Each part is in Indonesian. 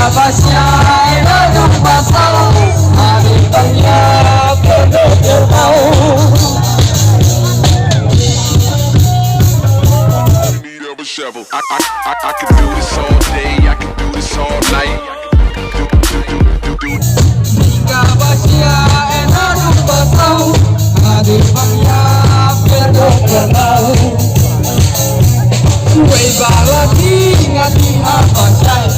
Basya hidup pasal hari banyak kedua mau. I can do this all day, I can do this all night. Jika Basya hidup pasal hari banyak kedua mau. Quay vào là khi ngã đi hát còn chạy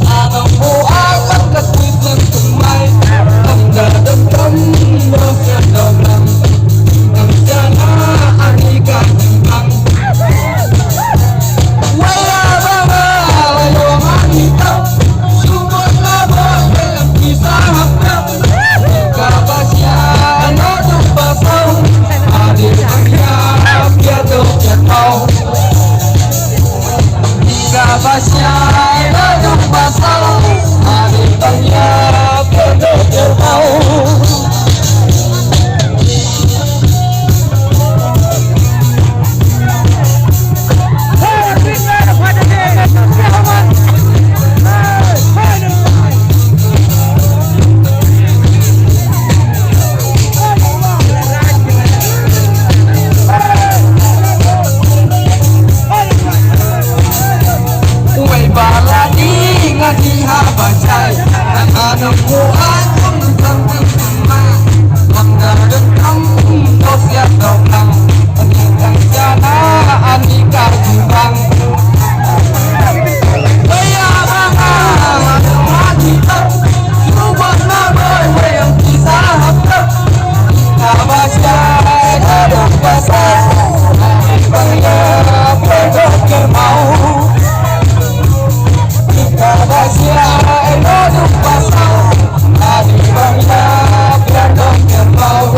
ta đồng hồ áo bắt cất quy dân từng mai tâm đờ đâm đâm mơ sẽ đầu nằm nằm cha na anh đi cả những băng quay ra ba ba là đồ hát đi tóc chú một ba ba để làm kỳ xa hấp năm cả ba cha nó đúng ba sâu à đi thằng nhà kia đâu chặt mau. Basya hidup pasal hari banyak kedua mau. Di habasai anak kuat tentang semai bangga tentang dosia dokang tentang jana anika jiwang saya bangga mati tak cuba nama yang bisa hafal habasai hidup pasal bangga berdoa mau. Basya hidup pasal hari banyak kedua mau.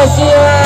Indonesia.